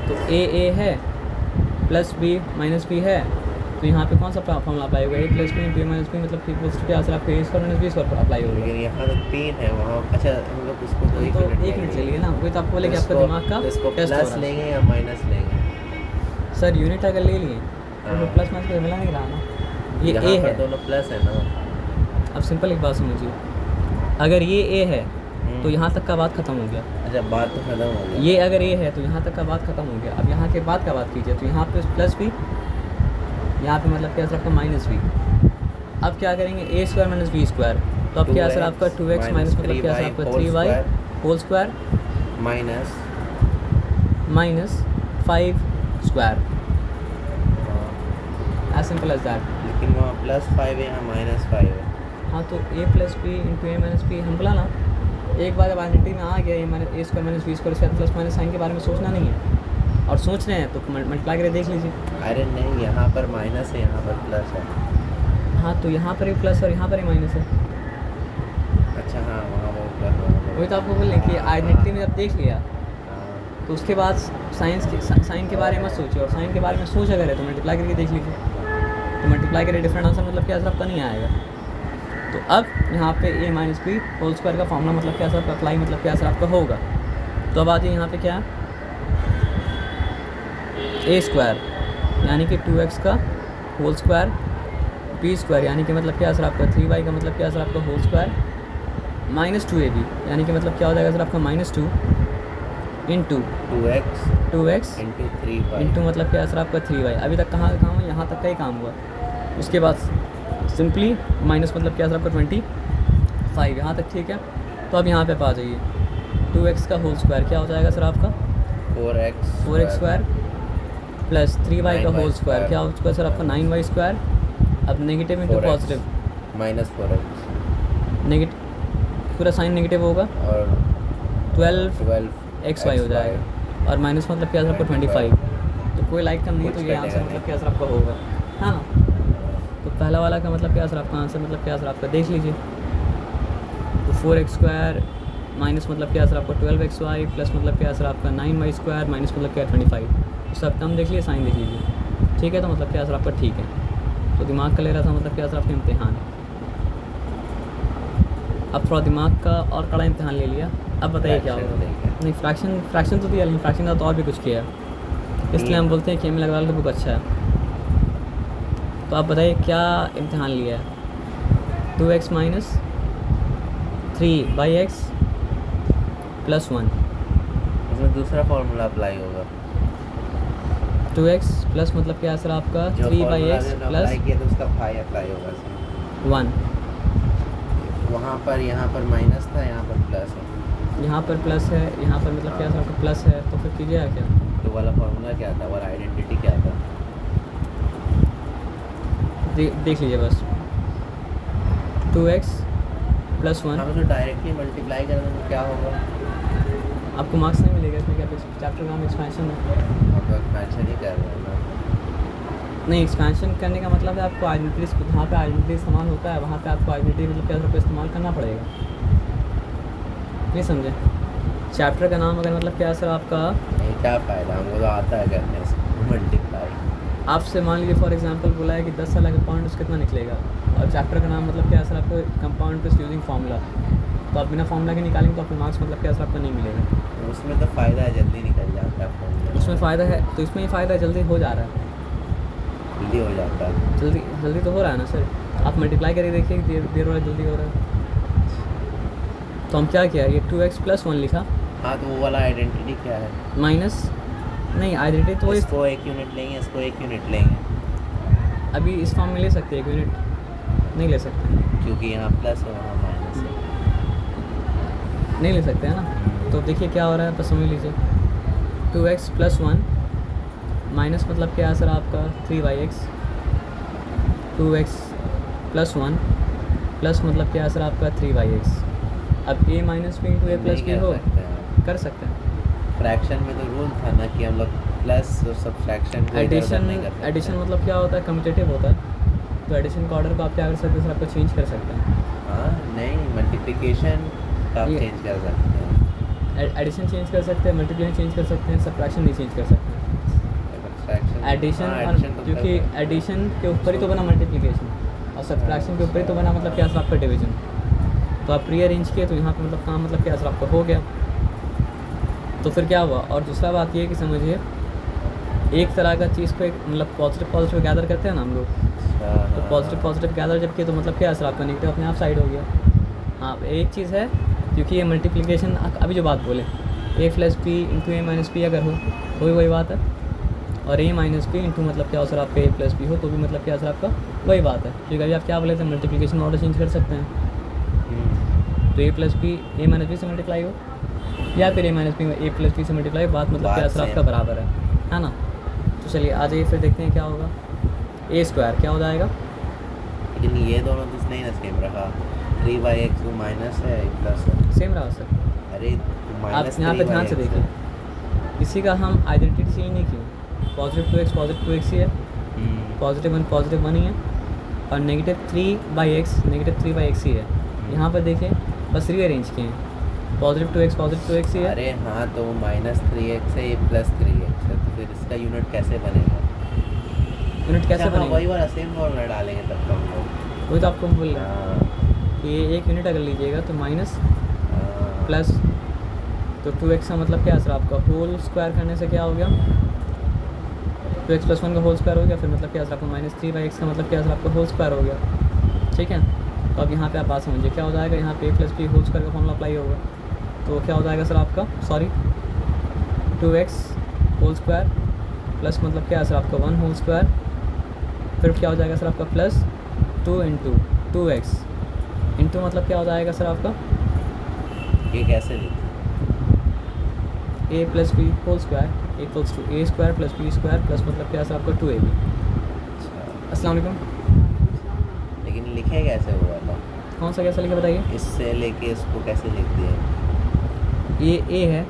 तो ए है प्लस बी माइनस बी है, तो यहाँ पे कौन सा फॉर्मूला अप्लाई होगा? A plus B into A minus B मतलब इक्वल्स टू क्या सर आपका A square minus B square apply होगा। लेकिन यहाँ तो 3 है वहाँ, अच्छा हम लोग इसको तो 1 तो यूनिट 1 मिनट चलिए ना, वही तो आपको बोले कि आपका दिमाग का इसको टेस्ट हो प्लस रहा है। लेंगे या माइनस लेंगे? सर यूनिट अगर ले लिए तो हाँ। प्लस माइनस का मिला नहीं रहा ना, ये यहाँ ए पर है। दोनों प्लस है ना। अब सिंपल एक बात समझिए, अगर ये ए है तो यहाँ तक का बात खत्म हो गया। अच्छा बात तो खत्म हो गई। ये अगर ए है तो यहाँ तक का बात खत्म हो गया। अब यहाँ के बाद का बात कीजिए, तो यहाँ पे प्लस बी, यहाँ पे मतलब क्या सर आपका माइनस बी। अब क्या करेंगे? ए स्क्वायर माइनस बी स्क्वायर, तो अब क्या सर आपका 2x माइनस मतलब क्या सर आपका 3y whole square minus minus 5 square, as simple as that. लेकिन वहाँ प्लस 5 है, यहाँ माइनस 5 है। हाँ तो A plus B into A minus B हम बोला ना, एक बार जब आइडेंटिटी में आ गया ए माइनस ए स्क्वायर माइनस बी स्क्वायर, उसके बाद प्लस माइनस साइन के बारे में सोचना नहीं है, और सोच रहे हैं तो मल्टीप्लाई करके देख लीजिए। अरे नहीं, यहाँ पर माइनस है, यहाँ पर प्लस है। हाँ तो यहाँ पर ही प्लस और यहाँ पर ही माइनस है। अच्छा हाँ, वहाँ वो प्लस, वही तो आपको बोल रहे हैं कि आइडेंटिटी में जब देख लिया हाँ। तो उसके बाद साइन के बारे में मत सोचिए, और साइन के बारे में सोच अगर है तो मल्टीप्लाई करके देख लीजिए। तो मल्टीप्लाई करके डिफरेंट आंसर मतलब क्या सर आपका नहीं आएगा। तो अब यहाँ पे A minus B whole square का फॉर्मूला मतलब क्या सर आपका अप्लाई मतलब क्या सर आपका होगा। तो अब आ जाइए यहाँ पे क्या है, ए स्क्वायर यानी कि 2x का होल स्क्वायर, बी स्क्वायर यानी कि मतलब क्या सर आपका 3y का मतलब क्या सर आपका होल स्क्वायर, माइनस 2ab यानी कि मतलब क्या हो जाएगा सर आपका -2 into 2x into 3y into मतलब क्या सर आपका 3y। अभी तक कहाँ का काम है? यहाँ तक का ही काम हुआ। उसके बाद सिंपली माइनस मतलब क्या सर आपका 25, यहाँ तक ठीक है। तो अब यहाँ पे आ जाइए, 2x का होल स्क्वायर क्या हो जाएगा सर आपका 4x स्क्वायर प्लस 3y का होल स्क्वायर क्या हो चुका सर आपका 9y स्क्वायर। अब negative into positive minus 4x, negative पूरा साइन नेगेटिव होगा और 12xy हो जाएगा, और माइनस मतलब क्या सर आपका 25। तो कोई लाइक कम नहीं है, तो ये आंसर मतलब क्या सर आपका होगा, हाँ ना। तो पहला वाला का मतलब क्या सर आपका आंसर मतलब क्या सर आपका देख लीजिए। तो 4x स्क्वायर माइनस मतलब क्या सर आपका 12xy प्लस मतलब क्या सर आपका 9y स्क्वायर माइनस मतलब क्या 25। तो सब टर्म देख लीजिए, साइन देख लीजिए, ठीक है। तो मतलब क्या सर आपका ठीक है। तो दिमाग का ले रहा था मतलब क्या सर आपका इम्तिहान। अब थोड़ा दिमाग का और कड़ा इम्तिहान ले लिया। अब बताइए क्या होगा। नहीं फ्रैक्शन तो दिया, लेकिन फ्रैक्शन का तो और भी कुछ किया, इसलिए हम बोलते हैं कि एम लगवाल तो बुक अच्छा है। तो आप बताइए क्या इम्तिहान लिया है। 2x माइनस 3/x प्लस 1, उसमें दूसरा फॉर्मूला अप्लाई होगा। 2x प्लस मतलब क्या सर आपका 3/x प्लस किया तो उसका फाई अप्लाई होगा 1। वहाँ पर यहाँ पर माइनस था, यहाँ पर प्लस है। यहाँ पर प्लस है, यहाँ पर मतलब क्या सर आपका प्लस है, तो फिर कीजिएगा क्या। तो वाला फॉर्मूला क्या था और आइडेंटिटी क्या था? देख लीजिए बस 2x प्लस 1। हम उसको डायरेक्टली मल्टीप्लाई करेंगे तो क्या होगा? आपको मार्क्स नहीं मिलेगा, इसमें क्या चैप्टर का नाम एक्सपेंशन है। आप तो एक्सपेंशन ही कर रहे हैं ना। नहीं, एक्सपेंशन करने का मतलब है आपको आइडेंटिटी, जहाँ पे आइडेंटिटी इस्तेमाल होता है वहाँ पे आपको आइडेंटिटी मतलब क्या सर इस्तेमाल करना पड़ेगा। नहीं समझे? चैप्टर का नाम अगर मतलब क्या सर आपका नहीं, क्या फ़ायदा, हमको तो आता है करने से मल्टीप्लाई। आपसे मान लीजिए फॉर एग्जांपल बोला है कि 10 साल का कंपाउंड कितना निकलेगा, और चैप्टर का नाम मतलब क्या है सर आपको कंपाउंड इंटरेस्ट यूजिंग फार्मूला, तो आप बिना फार्मूला के निकालेंगे तो आपको मार्क्स मतलब क्या सर आपको नहीं मिलेगा। उसमें तो फ़ायदा है, जल्दी निकल जाता है फॉर्मूला। उसमें फ़ायदा है, तो इसमें ही फ़ायदा है, जल्दी हो जा रहा है, जल्दी हो जाता है। जल्दी तो हो रहा है ना सर। आप मल्टीप्लाई करके देखिए देर हो रहा है जल्दी हो रहा है। तो हम क्या किया, ये 2x + 1 लिखा, हाँ, तो वो वाला आइडेंटिटी क्या है? माइनस नहीं आइडेंटिटी तो इसको 1 यूनिट लेंगे, इसको 1 यूनिट लेंगे, अभी इस फॉर्म में ले सकते हैं, 1 यूनिट नहीं ले सकते, क्योंकि यहाँ प्लस है वहाँ माइनस है। नहीं ले सकते हैं ना। तो देखिए क्या हो रहा है, बस समझ लीजिए 2x + 1 माइनस मतलब क्या है सर आपका 3y(x), 2x + 1 प्लस मतलब क्या है सर आपका 3y(x). अब a - b × a + b हो, कर सकते हैं। फ्रैक्शन में तो रूल था ना कि हम लोग प्लस और सब्ट्रैक्शन को एडिशन नहीं कर सकते। एडिशन मतलब क्या होता है, कम्यूटेटिव होता है, तो एडिशन का ऑर्डर को आप क्या कर सकते हैं सर, आपको चेंज कर सकते हैं। हाँ, नहीं, मल्टीप्लिकेशन का ये- चेंज कर सकते हैं, एडिशन चेंज कर सकते हैं, मल्टीप्लिकेशन चेंज कर सकते हैं, सब्ट्रैक्शन नहीं चेंज कर सकते हैं। सब्ट्रैक्शन। एडिशन हाँ, और addition तो क्योंकि कर सकते हैं। एडिशन के ऊपर ही तो बना मल्टीप्लिकेशन, और सब्ट्रैक्शन के ऊपर ही तो बना मतलब क्या सर आपका डिवीजन। तो आप रीअरेंज किए तो यहाँ पे मतलब काम मतलब क्या सर आपका हो गया। तो फिर क्या हुआ, और दूसरा बात ये कि समझिए एक तरह का चीज़ को एक मतलब पॉजिटिव गैदर करते हैं ना हम लोग, तो पॉजिटिव गैदर जब किए तो मतलब क्या सर आपका नेगेटिव अपने आप साइड हो गया। हाँ, एक चीज़ है, क्योंकि ये मल्टीप्लिकेशन अभी जो बात बोले a + b × a - b अगर हो तो भी वही बात है, और a - b इंटू मतलब क्या हो सर आपका a + b हो तो भी मतलब क्या सर आपका वही बात है। क्योंकि अभी आप क्या बोले थे, मल्टीप्लिकेशन ऑर्डर चेंज कर सकते हैं, तो a + b a - b से मल्टीप्लाई हो, या फिर a - b a + b से मल्टीप्लाई हो, बात मतलब क्या सर आपका बराबर है ना। तो चलिए आ जाइए फिर देखते हैं क्या होगा, a² क्या हो जाएगा, लेकिन ये दोनों तो नहीं ना सेम रहा, 3/x वो माइनस है प्लस है। सेम रहा सर। अरे आप यहाँ पे ध्यान से देखिए, किसी का हम आइडेंटिटी चेंज नहीं किए, +2x ही है, +1 ही है, और -3/x ही है। यहाँ पर देखिए बस रीअरेंज किए हैं, +2x ही है। अरे हाँ, तो -3x है, ये +3x है, तो फिर इसका यूनिट कैसे बनेगा? यूनिट कैसे अच्छा, हाँ, बनेगा, वही वाला सेम फॉर्मूला डालेंगे तब तो हम लोग। वही तो आपको बोल रहे हैं हाँ, कि ये 1 यूनिट अगर लीजिएगा तो माइनस हाँ, प्लस, तो 2x का मतलब क्या है सर आपका होल स्क्वायर करने से क्या हो गया, 2x + 1 का होल स्क्वायर हो गया, फिर मतलब क्या है सर आपका -3/x का मतलब क्या है सर आपका होल स्क्वायर हो गया। ठीक है, तो अब यहाँ पे आप बात समझिए क्या हो जाएगा, यहाँ पे a + b होल स्क्वायर का फॉर्मूला अप्लाई होगा, तो क्या हो जाएगा सर आपका, sorry 2x whole square plus मतलब क्या है सर आपका 1 होल स्क्वायर, फिर क्या हो जाएगा सर आपका +2 × 2x इंटू मतलब क्या हो जाएगा सर आपका ये कैसे लिखें? a + b whole square = a² + b² plus मतलब क्या है सर आपका 2ab। अच्छा, अस्सलाम वालेकुम। लेकिन लिखे कैसे हुआ था? कौन सा कैसा लिखे बताइए, इससे लेके इसको कैसे लिख दिए? ये a है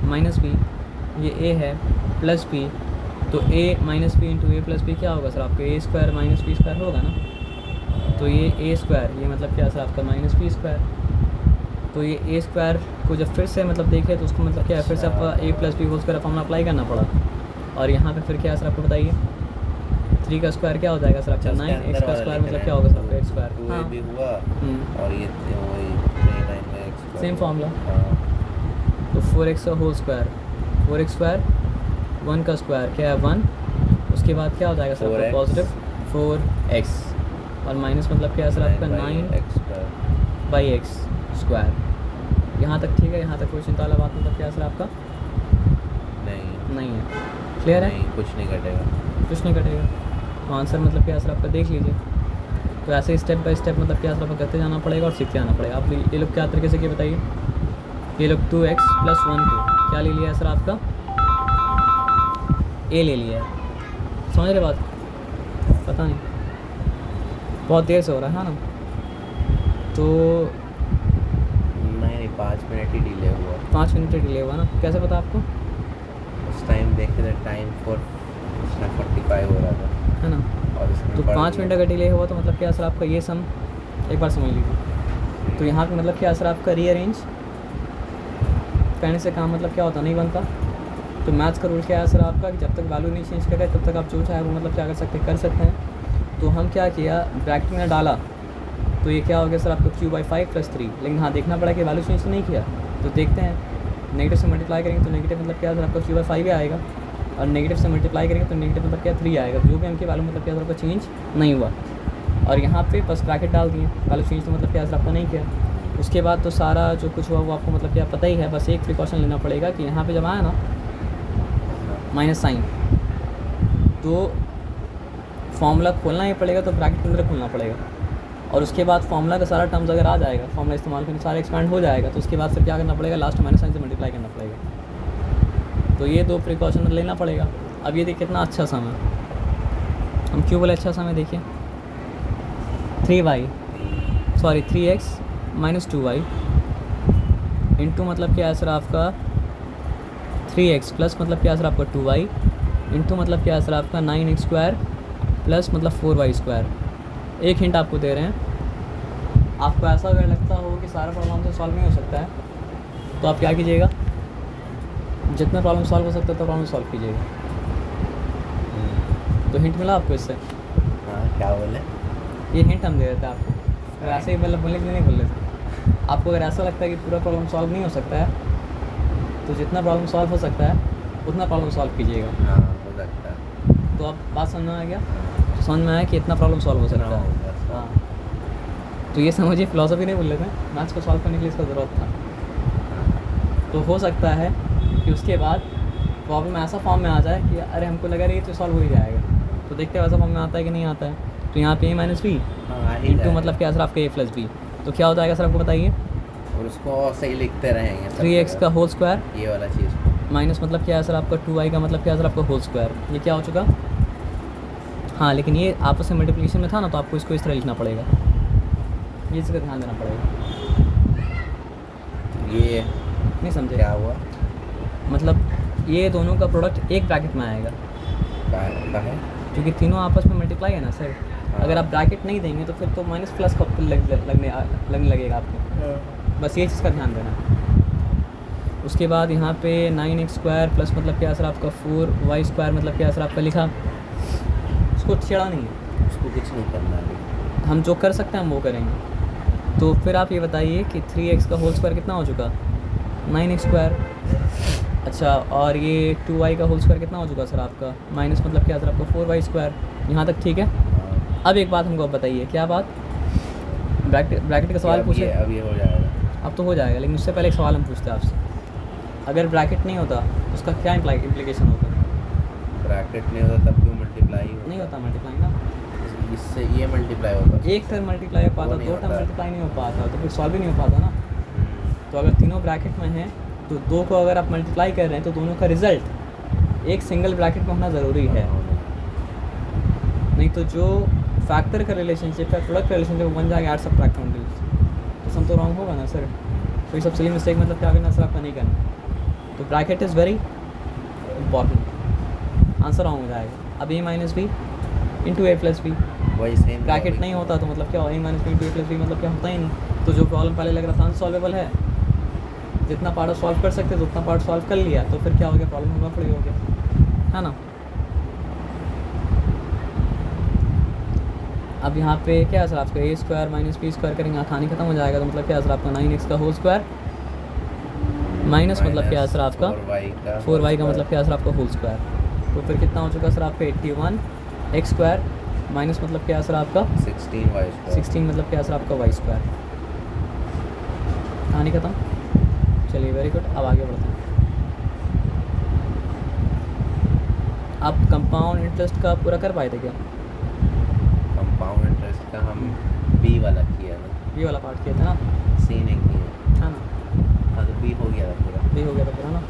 -b, ये a है +b, तो a - b × a + b क्या होगा सर आपका a² - b² होगा ना, तो ये a², ये मतलब क्या सर आपका -b², तो ये a² को जब फिर से मतलब देखें तो उसको मतलब क्या है, फिर से आपका a + b whole square formula apply करना पड़ा, और यहाँ पे फिर क्या है सर आपको बताइए 3 का स्क्वायर क्या हो जाएगा सर आपका 9x का स्क्वायर मतलब क्या होगा सर आपका x²। 2ab हुआ, और ये वही 9x सेम फॉर्मूला, हाँ, तो 4x का होल स्क्वायर 4x², 1 का स्क्वायर क्या है 1, उसके बाद क्या हो जाएगा सर आपका 4x, पॉजिटिव 4x, और माइनस मतलब क्या है सर आपका 9/x²। यहाँ तक ठीक है, यहाँ तक कोई चिंता वाला बात मतलब क्या है सर आपका नहीं है, क्लियर है, नहीं, कुछ नहीं घटेगा। कुछ नहीं घटेगा। तो आंसर मतलब क्या है सर आपका देख लीजिए, तो ऐसे स्टेप बाय स्टेप मतलब क्या है सर आपको करते जाना पड़ेगा और सीखते जाना पड़ेगा। आप ये लोग क्या तरीके से किए बताइए, ये लोग 2x + 1 को क्या ले लिया है सर आपका a ले लिया है, समझ रहे बात, पता नहीं बहुत देर से हो रहा है ना, तो नहीं, 5 मिनट ही डिले हुआ। 5 मिनट डिले हुआ ना, कैसे पता आपको, उस टाइम देखे थे टाइम 45 हो रहा था, है ना, और इसमें तो बढ़ 5 गया। मिनट अगर डिले हुआ तो मतलब क्या सर आपका ये सम एक बार समझ लीजिए, तो यहाँ पे मतलब क्या सर आपका रीअरेंज करने से काम मतलब क्या होता नहीं बनता, तो मैथ्स का रूल क्या है सर आपका कि जब तक वैल्यू नहीं चेंज करे तब तक आप जो चाहे वो मतलब क्या कर सकते हैं। तो हम क्या किया, ब्रैकेट में डाला तो ये क्या हो गया सर आपका q/5 + 3। लेकिन हाँ देखना पड़ा कि वैल्यू चेंज तो नहीं किया, तो देखते हैं नेगेटिव से मल्टीप्लाई करेंगे तो नेगेटिव मतलब क्या सर आपका q/5 ही आएगा, और नेगेटिव से मल्टीप्लाई करेंगे तो नेगेटिव मतलब क्या 3 आएगा। जो भी हमकी वैल्यू मतलब क्या सर आपका चेंज नहीं हुआ, और यहाँ पे बस ब्रैकेट डाल दिए, वैल्यू चेंज तो मतलब क्या सर आपका नहीं किया। उसके बाद तो सारा जो कुछ हुआ वो आपको मतलब क्या पता ही है। बस एक प्रिकॉशन लेना पड़ेगा कि यहाँ पे जब आया ना माइनस साइन, तो फॉर्मूला खोलना ही पड़ेगा, तो ब्रैकेट के अंदर खोलना पड़ेगा। और उसके बाद फॉर्मूला का सारा टर्म्स अगर आ जाएगा, फॉर्मूला इस्तेमाल करके सारा एक्सपैंड हो जाएगा, तो उसके बाद फिर क्या करना पड़ेगा, लास्ट माइनस साइन से मल्टीप्लाई करना पड़ेगा। तो ये 2 प्रिकॉशन लेना पड़ेगा। अब ये देखिए कितना अच्छा सम है, हम क्यों बोले अच्छा सम है, देखिए 3x - 2y इंटू मतलब क्या है सर आपका 3x प्लस मतलब क्या है सर आपका 2y इंटू मतलब क्या है सर आपका 9x² प्लस मतलब 4y²। एक हिंट आपको दे रहे हैं, आपको ऐसा अगर लगता हो कि सारा प्रॉब्लम से सॉल्व नहीं हो सकता है, तो आप क्या कीजिएगा, जितना प्रॉब्लम सॉल्व हो सकता है तो प्रॉब्लम सॉल्व कीजिएगा। तो हिंट मिला आपको इससे? हाँ, क्या बोले? ये हिंट हम दे देते हैं आपको, अगर ऐसे ही मतलब बोलने के लिए नहीं बोल रहे थे। आपको अगर ऐसा लगता है कि पूरा प्रॉब्लम सॉल्व नहीं हो सकता है, तो जितना प्रॉब्लम सॉल्व हो सकता है उतना प्रॉब्लम सॉल्व कीजिएगा। हाँ, हो सकता है। तो अब बात समझ में आ गया, समझ में आया कि इतना प्रॉब्लम सॉल्व हो सकता है। हाँ, तो ये समझिए फिलॉसफी नहीं बोल रहे थे, मैथ्स को सॉल्व करने के लिए इसका ज़रूरत था। तो हो सकता है कि उसके बाद प्रॉब्लम ऐसा फॉर्म में आ जाए कि अरे हमको लगा रही तो सॉल्व हो ही जाएगा, तो देखते हैं वैसा फॉर्म में आता है कि नहीं आता है। तो यहाँ पे a - b इंटू मतलब क्या सर आपका a + b, तो क्या हो जाएगा सर आपको बताइए, और उसको सही लिखते रहेंगे 3x का होल स्क्वायर ये वाला चीज़ माइनस मतलब क्या है सर आपका 2y का मतलब क्या है सर आपका होल स्क्वायर। ये क्या हो चुका, हाँ लेकिन ये आपस में मल्टीप्लिकेशन में था ना, तो आपको इसको इस तरह लिखना पड़ेगा, ये इसका ध्यान देना पड़ेगा। ये नहीं समझे क्या हुआ, मतलब ये दोनों का प्रोडक्ट एक ब्रैकेट में आएगा, का है क्योंकि तीनों आपस में मल्टीप्लाई है ना सर। अगर आप ब्रैकेट नहीं देंगे तो फिर तो माइनस प्लस का लगने लगेगा आपको, बस ये चीज़ का ध्यान देना। उसके बाद यहाँ पे 9x² प्लस मतलब क्या सर आपका 4y² मतलब क्या सर आपका लिखा, उसको छेड़ा नहीं है, उसको कुछ नहीं करना है, हम जो कर सकते हैं हम वो करेंगे। तो फिर आप ये बताइए कि 3x का होल स्क्वायर कितना हो चुका, 9x²। अच्छा, और ये 2y का होल स्क्वायर कितना हो चुका सर आपका, माइनस मतलब क्या सर आपका 4y²। यहाँ तक ठीक है। अब एक बात हमको अब बताइए, क्या बात, ब्रैकेट का सवाल पूछे, अब ये हो जाएगा, अब तो हो जाएगा, लेकिन उससे पहले एक सवाल हम पूछते हैं आपसे, अगर ब्रैकेट नहीं होता तो उसका क्या इम्प्लीकेशन होता, ब्रैकेट नहीं होता तब क्यों मल्टीप्लाई नहीं होता मल्टीप्लाई ना, इससे ये मल्टीप्लाई होगा, एक टर्म मल्टीप्लाई हो पाता, 2 टर्म मल्टीप्लाई नहीं हो पाता, तो फिर सॉल्व भी नहीं हो पाता ना। तो अगर तीनों ब्रैकेट में हैं तो 2 को अगर आप मल्टीप्लाई कर रहे हैं तो दोनों का रिजल्ट एक सिंगल ब्रैकेट में होना ज़रूरी है, नहीं तो जो फैक्टर का रिलेशनशिप है, प्रोडक्ट का रिलेशनशिप बन जाएगा ऐड सब्ट्रैक्ट काउंटिंग, तो सम तो रॉन्ग होगा ना सर। तो ये सब सिली मिस्टेक मतलब क्या करना सर आपका नहीं करना। तो bracket is very important, answer wrong हो जाएगा। अब a - b into a + b, वही सेम ब्रैकेट नहीं होता तो मतलब क्या, a - b into a + b मतलब क्या होता ही नहीं। तो जो प्रॉब्लम पहले लग रहा था अनसॉल्वेबल है, जितना पार्ट सॉल्व कर सकते तो उतना पार्ट सॉल्व कर लिया, तो फिर क्या हो गया, प्रॉब्लम होना पड़ी हो गया, है ना। अब यहाँ पे क्या है सर आपका a² - b² करेंगे, आसानी खत्म हो जाएगा, तो मतलब क्या है सर आपका 9x का होल स्क्वायर माइनस मतलब क्या है सर आपका 4y का मतलब क्या है सर आपका होल स्क्वायर। तो फिर कितना हो चुका सर आपका 81x² माइनस मतलब क्या है सर आपका 16 मतलब क्या है सर आपका y²। कहानी खत्म। चलिए वेरी गुड, अब आगे बढ़ते हैं। आप कंपाउंड इंटरेस्ट का पूरा कर पाए थे क्या? कंपाउंड इंटरेस्ट का हम बी वाला किया ना, बी वाला पार्ट किया था ना, सी नहीं किया, है ना, हाँ तो बी हो गया था पूरा, बी हो गया था पूरा ना।